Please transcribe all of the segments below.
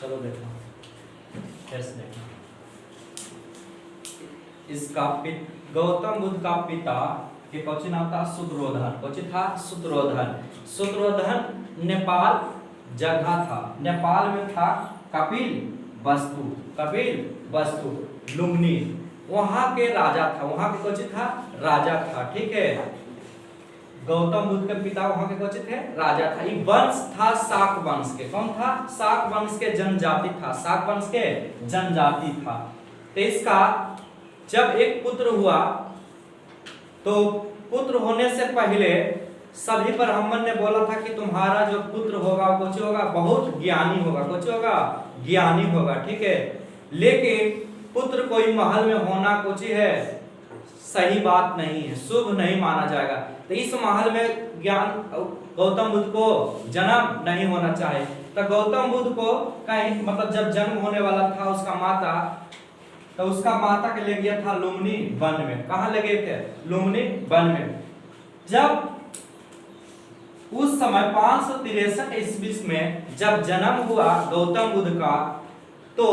चलो देखो फिर से देखो। इसका गौतम बुद्ध का पिता के कौन नाम था? शूद्रोधन। कौन था? शूद्रोधन। शूद्रोधन नेपाल जगह था, नेपाल में था कपिल वस्तु, कपिल वस्तु लुम्बिनी, वहां के राजा था, वहां के कौन था? राजा था। ठीक है, गौतम बुद्ध के पिता वहां के कौन थे? राजा था। ये वंश था शाक वंश के। कौन था? शाक वंश के जनजाति था, शाक वंश के जनजाति था। तो इसका जब एक पुत्र हुआ तो पुत्र होने से पहले सभी ब्राह्मण ने बोला था कि तुम्हारा जो पुत्र होगा वो कुछ होगा, बहुत ज्ञानी होगा, कुछ होगा, ज्ञानी होगा। ठीक है, लेकिन पुत्र कोई महल में होना कुछ है सही बात नहीं है, शुभ नहीं माना जाएगा। तो इस महल में ज्ञान गौतम बुद्ध को जन्म नहीं होना चाहिए। तो गौतम बुद्ध को कहीं मतलब जब जन्म होने वाला था उसका माता, तो उसका माता के ले गया था लुम्बिनी वन में। कहाँ ले गए थे? लुम्बिनी वन में। जब उस समय 563 ईस्वी में जब जन्म हुआ गौतम बुद्ध का, तो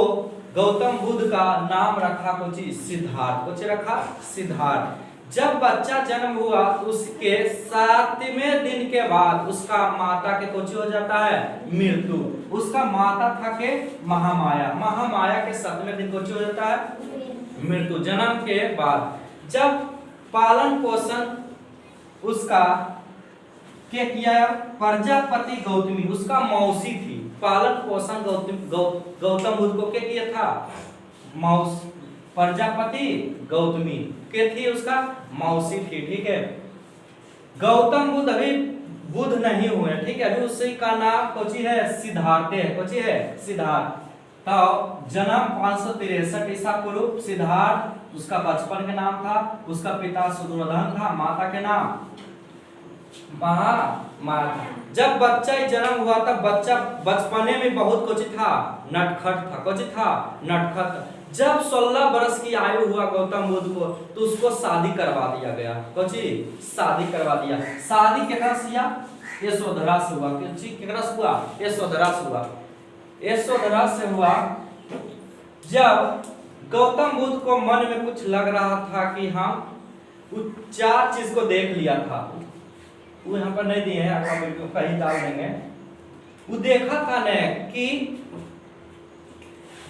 गौतम बुद्ध का नाम रखा कुछ सिद्धार्थ। कुछ रखा? सिद्धार्थ। जब बच्चा जन्म हुआ तो उसके 7वें दिन के बाद उसका माता के कुछ हो जाता है? मृत्यु। उसका माता था के महामाया, महामाया के 7वें दिन कुछ हो जाता है? मृत्यु। जन्म के बाद जब पालन पोषण उसका क्या किया? प्रजापति गौतमी उसका मौसी थी। पालन पोषण गौतम बुद्ध को क्या किया था? मौसी, प्रजापति गौतमी के थी, उसका मौसी थी। ठीक है, गौतम बुद्ध अभी बुद्ध नहीं हुए। ठीक है, अभी उसी का नाम कोची है? सिद्धार्थ है। कोची है? सिद्धार्थ। तो जन्म 563 ईसा पूर्व। सिद्धार्थ उसका बचपन के नाम था, उसका पिता शूद्रोधन था, माता के नाम महामाया। जब बच्चा जन्म हुआ तब बच्चा बचपने में बहुत कुछ था, नटखट था। कुछ था? नटखट। जब 16 वर्ष की आयु हुआ गौतम बुद्ध को तो उसको शादी करवा दिया गया। कुछ शादी करवा दिया। शादी केकरा से हुआ? यशोधरा से हुआ। केकरा से हुआ? यशोधरा से हुआ। यशोधरा से हुआ। जब गौतम बुद्ध को मन में कुछ लग रहा था कि हम 4 चीज को देख लिया था, वो यहाँ पर नहीं दिए हैं, आपका वीडियो कहीं डाल देंगे। वो देखा था ने कि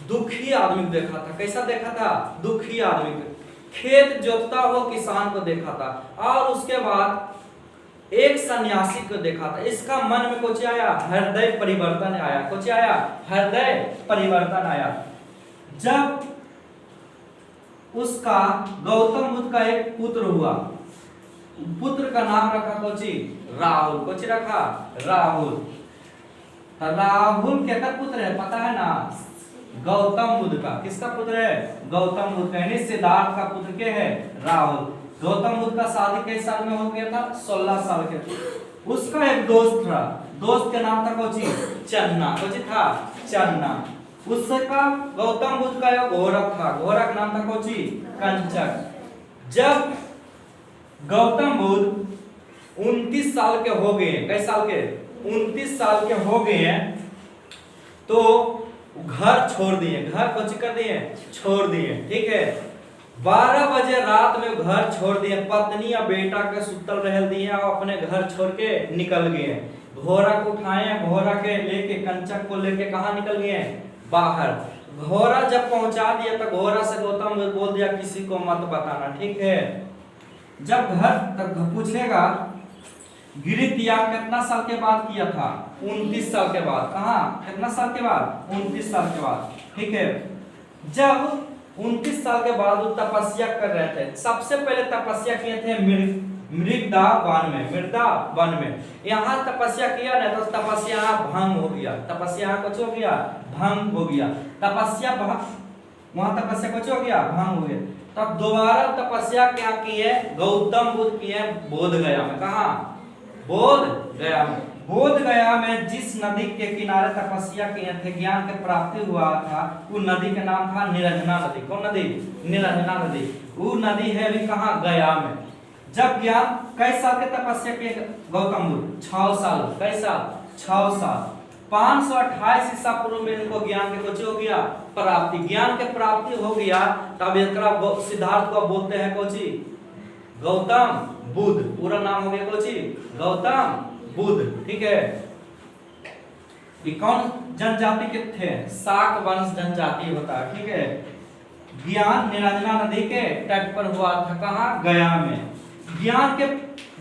दुखी आदमी को देखा था। कैसा देखा था? दुखी आदमी को। खेत जोतता हो किसान को देखा था, और उसके बाद एक सन्यासी को देखा था। इसका मन में कुछ आया? हृदय परिवर्तन आया। कुछ आया? हृदय परिवर्तन आया। जब उसका गौतम बुद्ध का एक पुत्र हुआ, पुत्र का नाम रखा कोची? राहुल। कोची रखा? राहुल। राहुल केका पुत्र है पता है ना? गौतम बुद्ध का। किसका पुत्र है? गौतम बुद्ध का, यानी सिद्धार्थ का पुत्र के है? राहुल। गौतम बुद्ध का शादी किस साल में हो गया था? 16 साल के। उसका एक दोस्त था, दोस्त के नाम था कोची? चन्ना। कोची था? चन्ना। उसका गौतम बुद्ध का एक घोरक था, घोरक नाम था कोची? कंचक। जब गौतम बुद्ध 29 साल के हो गए, कई साल के? 29 साल के हो गए, तो घर छोड़ दिए। घर को कर दिए? छोड़ दिए। ठीक है, 12 बजे रात में घर छोड़ दिए। पत्नी और बेटा के सुतल रह दिए और अपने घर छोड़ के निकल गए। घोड़ा को उठाए, घोड़ा के लेके कंचक को लेके कहाँ निकल गए? बाहर। घोड़ा जब पहुंचा दिया तो घोड़ा से गौतम बुद्ध बोल दिया किसी को मत बताना। ठीक है, जब घर तक पूछेगा गिरि त्याग कितना साल के बाद किया था? 29 साल के बाद। कहाँ? कितना साल के बाद? 29 साल के बाद। ठीक है, जब 29 साल के बाद वो तपस्या कर रहे थे, सबसे पहले तपस्या किए थे मृगदावन में। मृगदावन में यहाँ तपस्या किया ना, तो तपस्या भंग हो गया। तपस्या कुछ हो गया? भंग हो गया। तपस्या वहां तपस्या कुछ हो गया? भंग हो गया। तब दोबारा तपस्या क्या किए? गौतम बुद्ध किए बोध गया में। कहा? बोध गया में। बोध गया में जिस नदी के किनारे तपस्या किए थे, ज्ञान के प्राप्ति हुआ था, वो नदी का नाम था निरंजना नदी। कौन नदी? निरंजना नदी। वो नदी है अभी कहाँ? गया में। जब ज्ञान कई साल के तपस्या किए गौतम बुद्ध? 6 साल। कई साल? 6 साल। 528 ईसा पूर्व में इनको ज्ञान के कुछ हो गया प्राप्ति, ज्ञान के प्राप्ति हो गया। तब एकरा सिद्धार्थ को बोलते हैं कोची गौतम बुद्ध, पूरा नाम हो गया कोची गौतम बुद्ध। ठीक है, ये कौन जनजाति के थे? शाक वंश जनजाति होता है। ठीक है, ज्ञान निरंजना नदी के तट पर हुआ था, कहाँ? गया में। ज्ञान के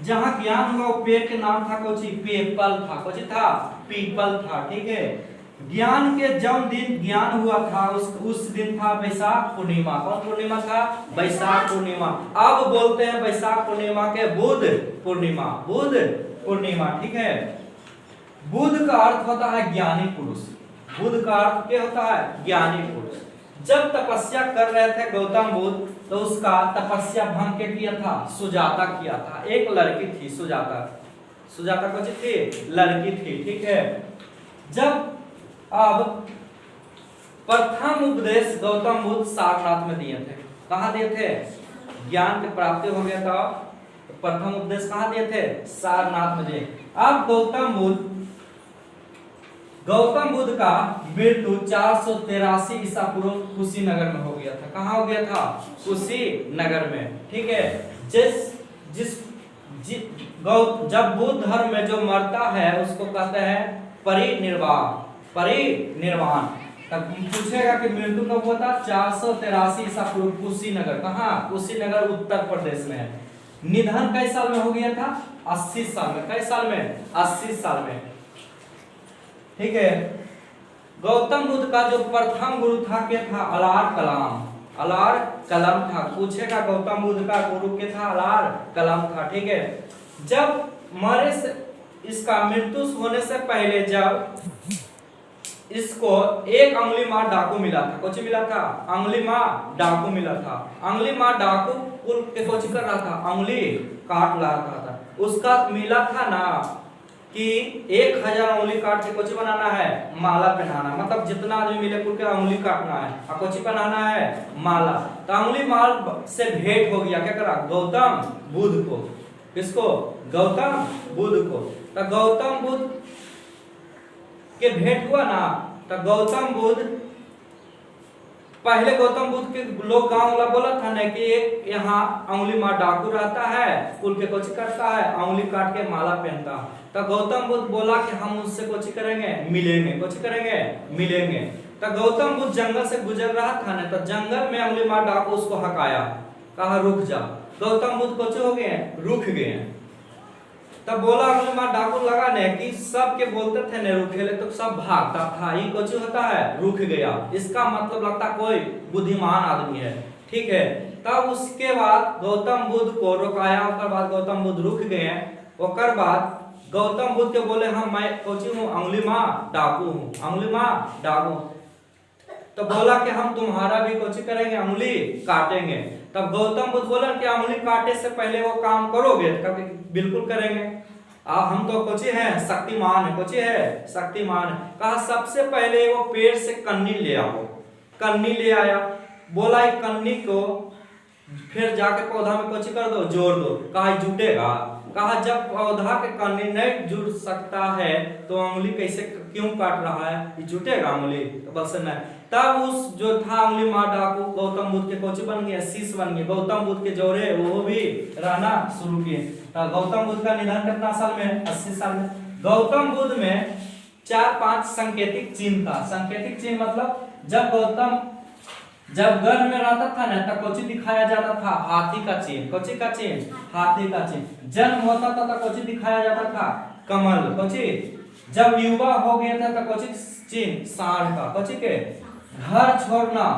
जहाँ ज्ञान हुआ वो पेड़ के नाम था कोची पीपल था, कोची था पीपल था। ठीक है, ज्ञान के जब दिन ज्ञान हुआ था उस दिन था बैसाख पूर्णिमा। कौन पूर्णिमा था? बैसाख पूर्णिमा। अब बोलते हैं बैसाख पूर्णिमा के बुध पूर्णिमा, बुध पूर्णिमा। ठीक है, बुध का अर्थ होता है ज्ञानी पुरुष, बुध का अर्थ क्या होता है? ज्ञानी पुरुष। जब तपस्या कर रहे थे गौतम बुद्ध तो उसका तपस्या भंग के किया था सुजाता किया था, एक लड़की थी सुजाता, सुजाता कौन थी? लड़की थी। ठीक है, जब अब प्रथम उपदेश गौतम बुद्ध सारनाथ में दिए थे। कहाँ दिए थे? ज्ञान की प्राप्ति हो गया था, प्रथम उपदेश कहाँ दिए थे? सारनाथ में दिए। अब गौतम बुद्ध का मृत्यु 483 ईसा पूर्व कुशीनगर में हो गया था। कहाँ हो गया था? कुशीनगर में। ठीक है, जब बुद्ध धर्म में जो मरता है उसको कहते हैं परिनिर्वाण, परिनिर्वाण। तब पूछेगा कि मृत्यु कब हुआ था? 483 ईसा पूर्व कुशीनगर। कहाँ? कुशीनगर उत्तर प्रदेश में है। निधन कई साल में हो गया था? 80 साल में। कई साल में? 80 साल में। ठीक है, गौतम बुद्ध का जो प्रथम गुरु था क्या था? अलार कलाम, अलार कलम था। पूछेगा गौतम बुद्ध का गुरु क्या था? अलार कलम था। ठीक है, जब मरे से इसका मृत्यु होने से पहले जब इसको एक अंगुली मार डाकू मिला था, कुछ मिला था? अंगुली मार डाकू मिला था। अंगुली मार डाकू कुल के कुछ कर रहा था? अंगुली काट ला रहा था। उसका मिला था ना कि 1000 उंगली काट के कुछ बनाना है? माला पहनाना। मतलब जितना आदमी मिले कुल के उंगली काटना है और कुछ पहनाना है? माला। तो उंगली माल से भेंट हो गया, क्या करा? गौतम बुद्ध को। किसको? गौतम बुद्ध को। तो गौतम बुद्ध के भेंट हुआ ना, तो गौतम बुद्ध पहले गौतम बुद्ध के लोग गांव वाला बोला था ना कि एक यहाँ उंगली मार डाकू रहता है, कुल के कुछ करता है, उंगली काट के माला पहनता है। तो गौतम बुद्ध बोला कि हम उससे कुछ करेंगे? मिलेंगे। कुछ करेंगे? मिलेंगे। तो गौतम बुद्ध जंगल से गुजर रहा था ना, तो जंगल में उंगली मार डाकू उसको हकाया, कहा रुक जा। गौतम बुद्ध कुछ हो गए? रुक गए। तब बोला उंगली मार डाकू लगा ने कि सब के बोलते थे ने रुक गए, तो सब भागता था। ये कुछ होता है? रुक गया। इसका मतलब लगता कोई बुद्धिमान आदमी है। ठीक है, तब उसके बाद गौतम बुद्ध को रोकाया, उसके बाद गौतम बुद्ध रुक गए। उसके बाद गौतम बुद्ध के बोले हम मैं कोची हूँ? अंगुली माँ डाकू हूँ, अंगुली माँ डाकू। तो बोला कि हम तुम्हारा भी कोची करेंगे? अंगुली काटेंगे। तब गौतम बुद्ध बोला कि अंगुली काटे से पहले वो काम करोगे? कभी बिल्कुल करेंगे। हम तो कोची है? शक्तिमान है। कोची है? शक्तिमान है। कहा सबसे पहले वो पेड़ से कन्नी ले आओ। कन्नी ले आया। बोला एक कन्नी को फिर जाके पौधा में कोची कर दो, जोड़ दो। कहा जुटेगा? कहा जब पौधा के कन्नी नहीं जुड़ सकता है तो उंगली कैसे क्यों काट रहा है? ये जुटेगा उंगली? तो बस नहीं। तब उस जो था उंगली मार डाकू गौतम बुद्ध के कोच बन गया, शिष्य बन गए। गौतम बुद्ध के जोड़े वो भी रहना शुरू किए। तो गौतम बुद्ध का निधन कितना साल में? 80 साल में। गौतम बुद्ध में 4-5 सांकेतिक चिन्ह था। सांकेतिक चिन्ह मतलब जब गौतम जब गर्भ में रहता था ना तब कोची दिखाया जाता था? हाथी का चिन्ह। कोची का चिन्ह? हाथी का चिन्ह। जन्म होता था तो कोची दिखाया जाता था? कमल। कोची जब युवा हो गया था तो कोची चिन्ह? सांड का। कोची के घर छोड़ना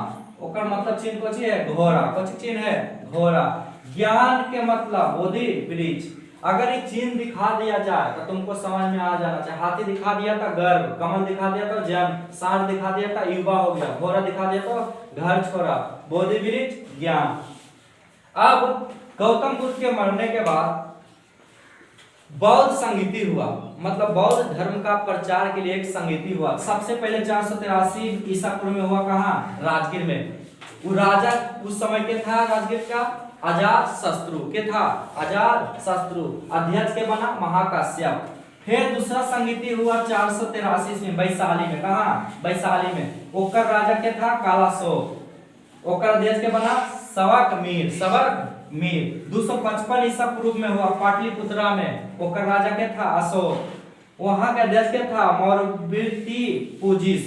ओकर मतलब चिन्ह कोची है? घोड़ा। कोची चिन्ह है? घोड़ा। ज्ञान के मतलब बोधि वृक्ष। अगर ये चिन्ह दिखा दिया जाए तो तुमको समझ में आ जाना चाहिए। हाथी दिखा दिया था गर्भ, कमल दिखा दिया तो जन्म, सांड दिखा दिया था युवा हो गया, घोड़ा दिखा दिया तो घर छोड़ा, बोधि वृक्ष ज्ञान। अब गौतम बुद्ध के मरने के बाद बौद्ध संगीति हुआ, मतलब बौद्ध धर्म का प्रचार के लिए एक संगीति हुआ। सबसे पहले 483 ईसा पूर्व में हुआ। कहाँ? राजगीर में। वो राजा उस समय के था राजगीर का? अजात शत्रु के था? अजात शत्रु। अध्यक्ष के बना? महाकाश्यप। फिर दूसरा संगीति हुआ 483 में वैशाली में। कहा? वैशाली में। ओकर राजा के था कालाशोक। ओकर देश के बना सवक मीर। 255 ईसा पूर्व में हुआ पाटलिपुत्रा में। ओकर राजा के था अशोक। वहां का देश के था मौर्यवृत्ति पूजिस।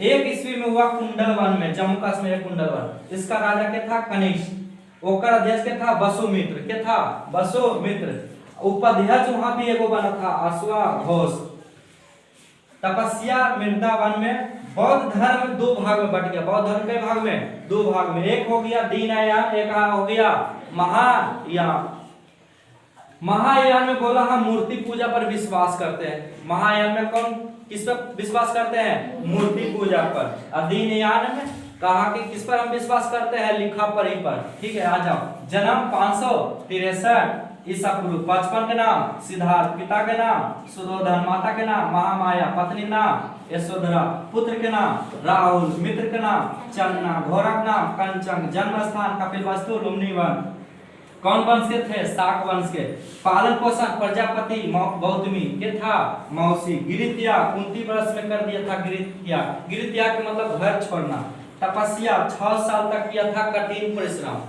1 ईस्वी में हुआ कुंडलवन में, जम्मू कश्मीर कुंडलवन। इसका राजा के था कनिष्क। ओकर देश के था वसुमित्र। उपाध्यक्ष वहां भी एगो बना था अश्वघोष। तपस्या मृदावन में। बौद्ध धर्म 2 भाग में बट गया। बौद्ध धर्म के भाग में 2 भाग में। एक हो गया दीनयान, एक हो गया महायान। महायान में बोला हम मूर्ति पूजा पर विश्वास करते हैं। महायान में कौन किस पर विश्वास करते हैं? मूर्ति पूजा पर। और दीनयान में कहा कि किस पर हम विश्वास करते हैं? लिखा पढ़ी पर। ठीक है, आ जाओ। जन्म 563 ईसा पूर्व। 55 के नाम सिद्धार्थ, पिता के नाम सुधोधन, माता के नाम महामाया, पत्नी नाम यशोधरा, पुत्र के नाम राहुल, मित्र के नाम चन्ना, घोरक नाम कंचन, जन्म स्थान कपिलवस्तु लुम्बिनी। कौन वंश के थे? शाक वंश के। पालन पोषण प्रजापति गौतमी के था मौसी। गिरित्या कुंती वर्ष में कर दिया था गिरित्या के मतलब घर छोड़ना। तपस्या 6 साल तक किया था कठिन परिश्रम,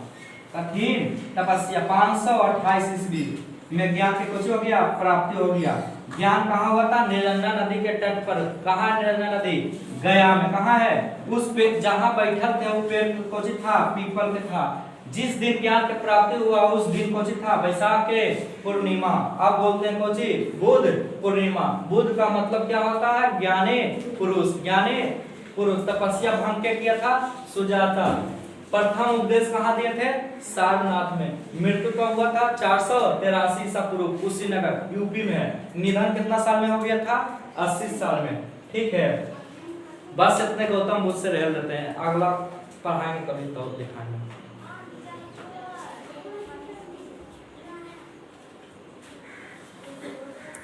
कठिन तपस्या। 528 ईस्वी में ज्ञान की कुछ हो गया, प्राप्ति हो गया। ज्ञान कहाँ हुआ था? नीलंदा नदी के तट पर। कहाँ है नीलंदा नदी? गया में। कहाँ है? उस पे जहाँ बैठल थे वो पेड़ कुछ था, पीपल के था। जिस दिन ज्ञान की प्राप्ति हुआ उस दिन कुछ था वैशाख के पूर्णिमा। अब बोलते हैं कुछ बुध पूर्णिमा। बुध का मतलब क्या होता है? ज्ञानी पुरुष, ज्ञानी पुरुष। तपस्या भंग के किया था सुजाता। प्रथम उपदेश कहाँ दिए थे? सारनाथ में। मृत्यु कब हुआ था? 483 ईसा पूर्व, कुशीनगर यूपी में है। निधन कितना साल में हो गया था? 80 साल में। ठीक है, बस इतने गौतम बुद्ध से रह लेते हैं। अगला पढ़ाएंगे कभी तो दिखाएंगे।